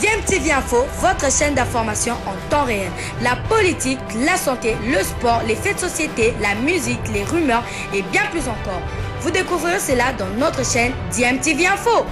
DMTV Info, votre chaîne d'information en temps réel. La politique, la santé, le sport, les faits de société, la musique, les rumeurs et bien plus encore. Vous découvrirez cela dans notre chaîne DMTV Info.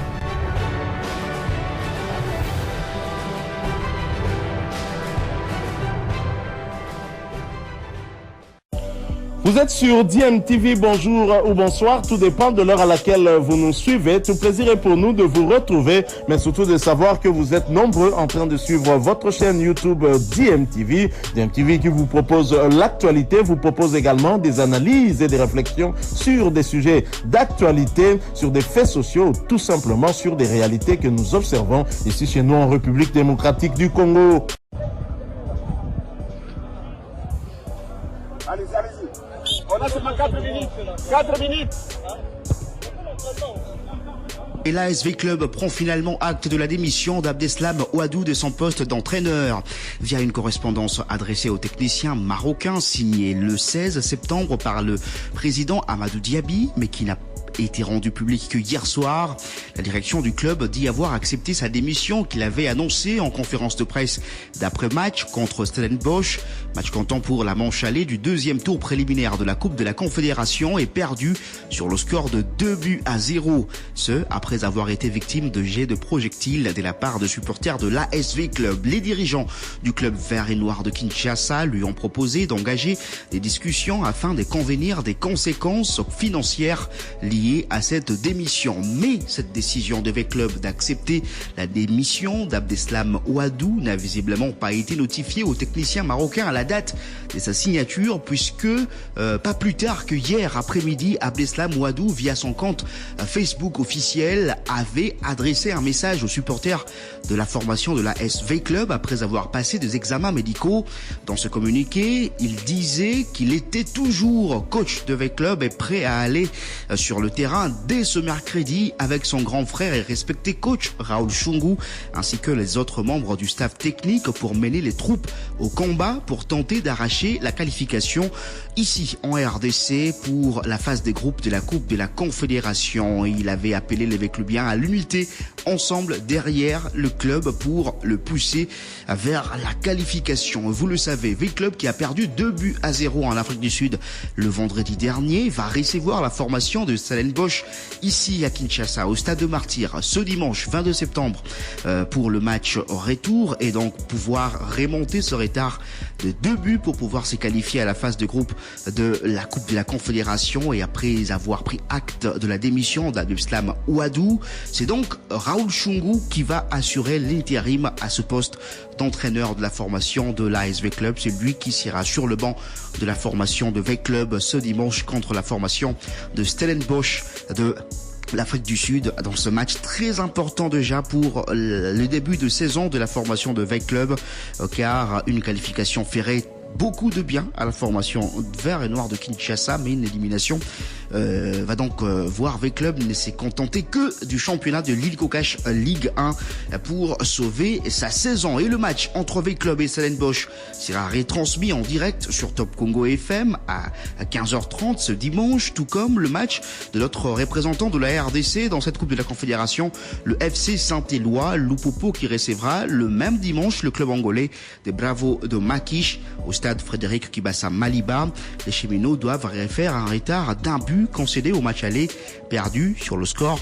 Vous êtes sur DMTV, bonjour ou bonsoir, tout dépend de l'heure à laquelle vous nous suivez. Tout plaisir est pour nous de vous retrouver, mais surtout de savoir que vous êtes nombreux en train de suivre votre chaîne YouTube DMTV. DMTV qui vous propose l'actualité, vous propose également des analyses et des réflexions sur des sujets d'actualité, sur des faits sociaux, tout simplement sur des réalités que nous observons ici chez nous en République démocratique du Congo. Allez-y. On a seulement 4 minutes. 4 minutes. Et l'ASV Club prend finalement acte de la démission d'Abdeslam Ouadou de son poste d'entraîneur. Via une correspondance adressée au technicien marocain signée le 16 septembre par le président Amadou Diaby, mais qui n'a été rendu public que hier soir. La direction du club dit avoir accepté sa démission qu'il avait annoncée en conférence de presse d'après-match contre Stellenbosch. Match comptant pour la manche allée du deuxième tour préliminaire de la Coupe de la Confédération est perdu sur le score de 2-0. Ce, après avoir été victime de jets de projectiles de la part de supporters de l'ASV Club. Les dirigeants du club vert et noir de Kinshasa lui ont proposé d'engager des discussions afin de convenir des conséquences financières liées à cette démission. Mais cette décision de V-Club d'accepter la démission d'Abdeslam Ouadou n'a visiblement pas été notifiée aux techniciens marocains à la date de sa signature, puisque pas plus tard que hier après-midi, Abdeslam Ouadou, via son compte Facebook officiel, avait adressé un message aux supporters de la formation de la SV Club après avoir passé des examens médicaux. Dans ce communiqué, il disait qu'il était toujours coach de V-Club et prêt à aller sur le terrain dès ce mercredi avec son grand frère et respecté coach Raoul Chungu ainsi que les autres membres du staff technique pour mener les troupes au combat pour tenter d'arracher la qualification ici en RDC pour la phase des groupes de la Coupe de la Confédération. Il avait appelé les V-Clubiens à l'unité ensemble derrière le club pour le pousser vers la qualification. Vous le savez, V-Club qui a perdu 2-0 en Afrique du Sud le vendredi dernier va recevoir la formation de Stellenbosch ici à Kinshasa au stade de Martyrs ce dimanche 22 septembre pour le match retour et donc pouvoir remonter ce retard de 2 buts pour pouvoir se qualifier à la phase de groupe de la Coupe de la Confédération. Et après avoir pris acte de la démission d'Abdeslam Ouadou, c'est donc Raoul Chungu qui va assurer l'intérim à ce poste d'entraîneur de la formation de l'ASV Club. C'est lui qui sera sur le banc de la formation de V-Club ce dimanche contre la formation de Stellenbosch de l'Afrique du Sud dans ce match très important déjà pour le début de saison de la formation de V-Club, car une qualification ferait beaucoup de bien à la formation vert et noir de Kinshasa, mais une élimination va donc voir V-Club ne s'est contenté que du championnat de l'île Kokash Ligue 1 pour sauver sa saison. Et le match entre V-Club et Stellenbosch sera retransmis en direct sur Top Congo FM à 15h30 ce dimanche, tout comme le match de notre représentant de la RDC dans cette Coupe de la Confédération, le FC Saint-Éloi, Lupopo, qui recevra le même dimanche le club angolais des Bravos de Makish au stade Frédéric Kibasa Maliba. Les cheminots doivent refaire un retard d'un but concédé au match aller perdu sur le score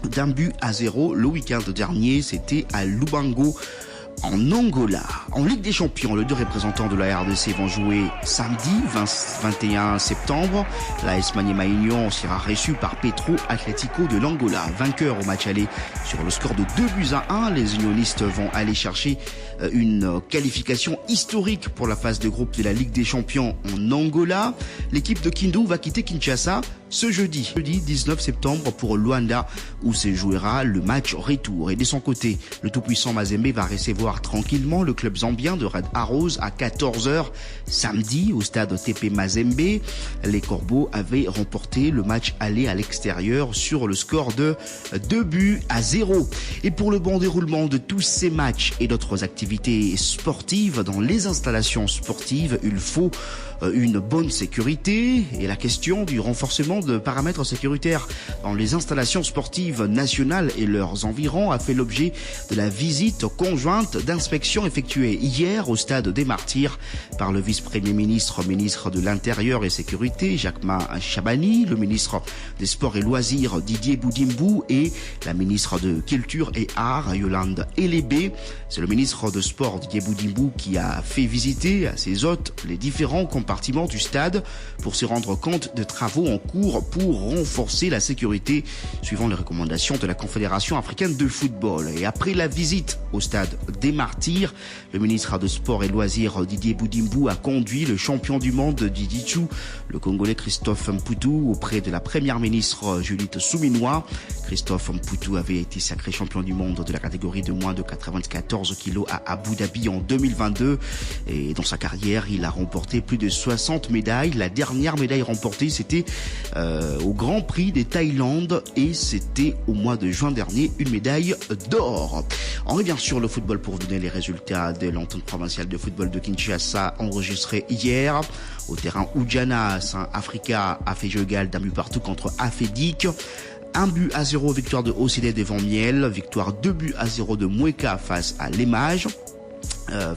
d'1-0 le week-end dernier. C'était à Lubango en Angola. En Ligue des Champions, les deux représentants de la RDC vont jouer samedi 21 septembre. L'AS Maniema Union sera reçu par Petro Atlético de l'Angola. Vainqueur au match aller sur le score de 2-1. Les unionistes vont aller chercher une qualification historique pour la phase de groupe de la Ligue des Champions en Angola. L'équipe de Kindu va quitter Kinshasa ce jeudi 19 septembre pour Luanda où se jouera le match retour. Et de son côté, le tout-puissant Mazembe va recevoir tranquillement le club zambien de Red Arrows à 14h samedi au stade TP Mazembe. Les Corbeaux avaient remporté le match aller à l'extérieur sur le score de 2-0. Et pour le bon déroulement de tous ces matchs et d'autres activités sportives dans les installations sportives, il faut une bonne sécurité et la question du renforcement de paramètres sécuritaires dans les installations sportives nationales et leurs environs a fait l'objet de la visite conjointe d'inspection effectuée hier au stade des Martyrs par le vice-premier ministre de l'Intérieur et Sécurité, Jacquemain Chabani, le ministre des Sports et Loisirs, Didier Boudimbou, et la ministre de Culture et Arts, Yolande Elébé. C'est le ministre de Sport, Didier Boudimbou, qui a fait visiter à ses hôtes les différents compartiments du stade pour se rendre compte de travaux en cours pour renforcer la sécurité, suivant les recommandations de la Confédération africaine de football. Et après la visite au stade des Martyrs, le ministre de Sport et Loisirs, Didier Boudimbou, a conduit le champion du monde du Jiu-Jitsu, le Congolais Christophe Mputu, auprès de la première ministre Judith Souminois. Christophe Mputu avait été sacré champion du monde de la catégorie de moins de 94 kilos à Abu Dhabi en 2022. Et dans sa carrière, il a remporté plus de 60 médailles. La dernière médaille remportée, c'était au Grand Prix des Thaïlande, et c'était au mois de juin dernier, une médaille d'or. On revient sur le football pour vous donner les résultats de l'entente provinciale de football de Kinshasa enregistrée hier. Au terrain Oudjana, Saint-Africa a fait jeu égal d'un but partout contre Afedik. 1-0 victoire de OCD devant Miel, victoire 2-0 de Moueka face à l'Emage.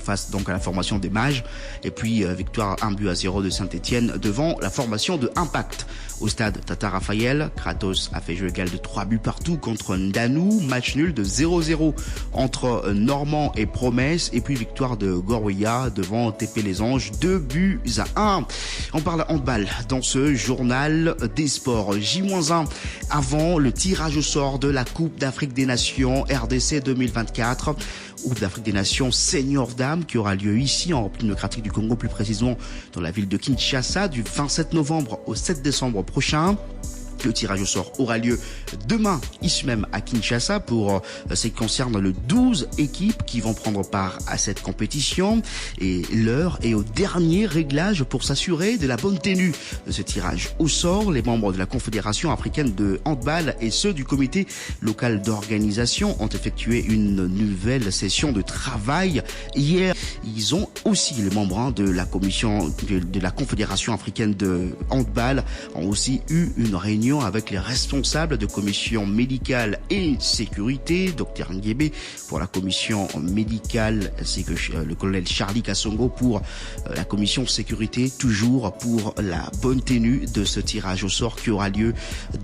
Face donc à la formation des Mages, et puis victoire 1-0 de Saint-Etienne devant la formation de Impact. Au stade Tata Raphaël, Kratos a fait jeu égal de 3 buts partout contre Ndanou, match nul de 0-0 entre Normand et Promesse, et puis victoire de Gorweya devant TP Les Anges, 2-1. On parle handball dans ce journal des sports. J-1 avant le tirage au sort de la Coupe d'Afrique des Nations RDC 2024. Coupe d'Afrique des Nations Senior Dames qui aura lieu ici en République démocratique du Congo, plus précisément dans la ville de Kinshasa, du 27 novembre au 7 décembre prochain. Le tirage au sort aura lieu demain, ici même à Kinshasa, pour ce qui concerne le 12 équipes qui vont prendre part à cette compétition. Et l'heure est au dernier réglage pour s'assurer de la bonne tenue de ce tirage au sort. Les membres de la Confédération africaine de handball et ceux du comité local d'organisation ont effectué une nouvelle session de travail hier. Ils ont aussi, les membres de la commission de la Confédération africaine de handball ont aussi eu une réunion avec les responsables de commission médicale et sécurité, Dr Nguébé pour la commission médicale, ainsi que le colonel Charlie Kassongo pour la commission sécurité, toujours pour la bonne tenue de ce tirage au sort qui aura lieu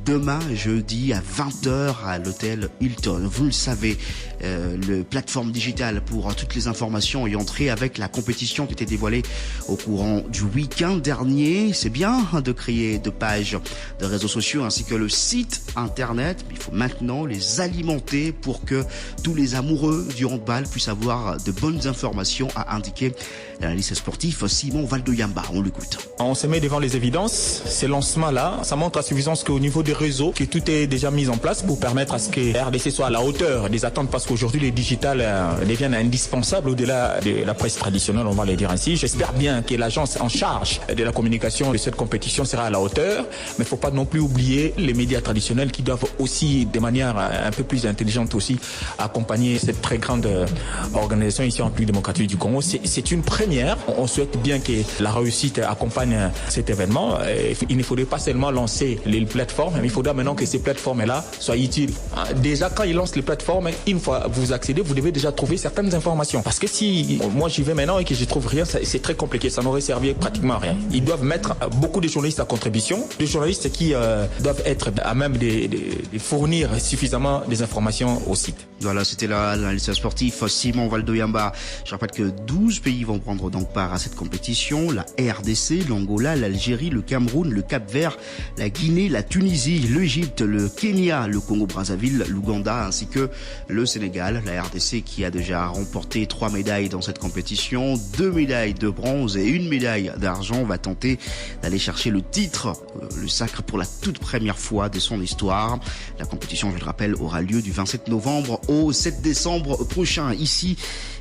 demain, jeudi, à 20h à l'hôtel Hilton. Vous le savez, le plateforme digitale pour toutes les informations et entrées avec la compétition qui était dévoilée au courant du week-end dernier. C'est bien de créer de pages de réseaux sociaux ainsi que le site internet, mais il faut maintenant les alimenter pour que tous les amoureux du handball puissent avoir de bonnes informations à indiquer. L'analyste sportif Simon Valdoyamba, on l'écoute. On se met devant les évidences. Ces lancements-là, ça montre à suffisance qu'au niveau des réseaux, que tout est déjà mis en place pour permettre à ce que RDC soit à la hauteur des attentes, parce qu'aujourd'hui les digitales deviennent indispensables au-delà de la presse traditionnelle, on va le dire ainsi. J'espère bien que l'agence en charge de la communication de cette compétition sera à la hauteur, mais il ne faut pas non plus oublier les médias traditionnels qui doivent aussi, de manière un peu plus intelligente aussi, accompagner cette très grande organisation ici en République démocratique du Congo. C'est une première. On souhaite bien que la réussite accompagne cet événement. Il ne faudrait pas seulement lancer les plateformes, mais il faudra maintenant que ces plateformes-là soient utiles. Déjà, quand ils lancent les plateformes, une fois vous accédez, vous devez déjà trouver certaines informations. Parce que si moi j'y vais maintenant et que je trouve rien, c'est très compliqué. Ça n'aurait servi pratiquement à rien. Ils doivent mettre beaucoup de journalistes à contribution, des journalistes qui doivent être à même de fournir suffisamment des informations au site. Voilà, c'était l'analyste sportif Simon Valdoyamba. Je rappelle que 12 pays vont prendre donc part à cette compétition. La RDC, l'Angola, l'Algérie, le Cameroun, le Cap-Vert, la Guinée, la Tunisie, l'Égypte, le Kenya, le Congo-Brazzaville, l'Ouganda ainsi que le Sénégal. La RDC qui a déjà remporté 3 médailles dans cette compétition, 2 médailles de bronze et 1 médaille d'argent, va tenter d'aller chercher le titre, le sacre pour la toute première fois de son histoire. La compétition, je le rappelle, aura lieu du 27 novembre au 7 décembre prochain, ici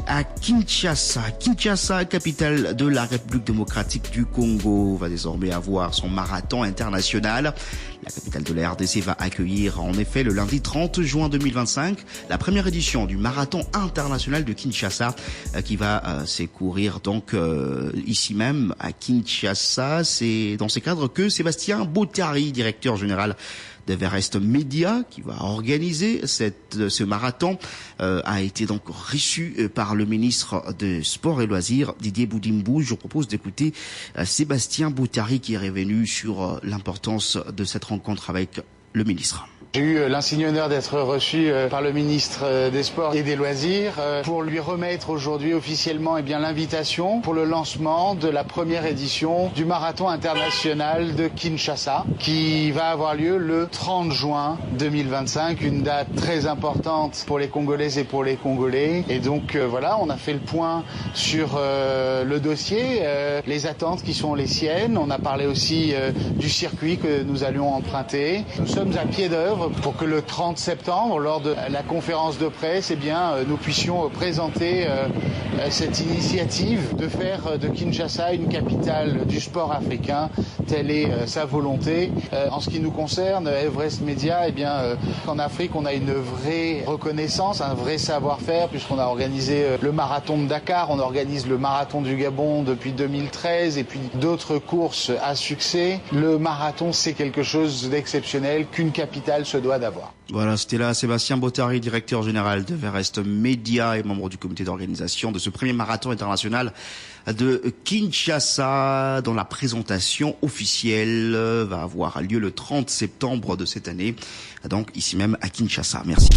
à Kinshasa. Kinshasa, capitale de la République démocratique du Congo, va désormais avoir son marathon international. La capitale de la RDC va accueillir en effet le lundi 30 juin 2025 la première édition du marathon international de Kinshasa qui va s'écourir donc ici même à Kinshasa. C'est dans ces cadres que Sébastien Boutari, directeur général d'Everest Media, qui va organiser ce marathon, a été donc reçu par le ministre des Sports et Loisirs, Didier Boudimbou. Je vous propose d'écouter Sébastien Boutari qui est revenu sur l'importance de cette rencontre avec le ministre. J'ai eu l'insigne honneur d'être reçu par le ministre des Sports et des Loisirs pour lui remettre aujourd'hui officiellement l'invitation pour le lancement de la première édition du marathon international de Kinshasa qui va avoir lieu le 30 juin 2025, une date très importante pour les Congolaises et pour les Congolais. Et donc voilà, on a fait le point sur le dossier, les attentes qui sont les siennes. On a parlé aussi du circuit que nous allions emprunter. Nous sommes à pied d'œuvre pour que le 30 septembre, lors de la conférence de presse, nous puissions présenter cette initiative de faire de Kinshasa une capitale du sport africain. Telle est sa volonté. En ce qui nous concerne, Everest Media, en Afrique, on a une vraie reconnaissance, un vrai savoir-faire, puisqu'on a organisé le marathon de Dakar, on organise le marathon du Gabon depuis 2013, et puis d'autres courses à succès. Le marathon, c'est quelque chose d'exceptionnel qu'une capitale se doit d'avoir. Voilà, c'était là Sébastien Boutari, directeur général d'Everest Media et membre du comité d'organisation de ce premier marathon international de Kinshasa, dont la présentation officielle va avoir lieu le 30 septembre de cette année, donc ici même à Kinshasa. Merci.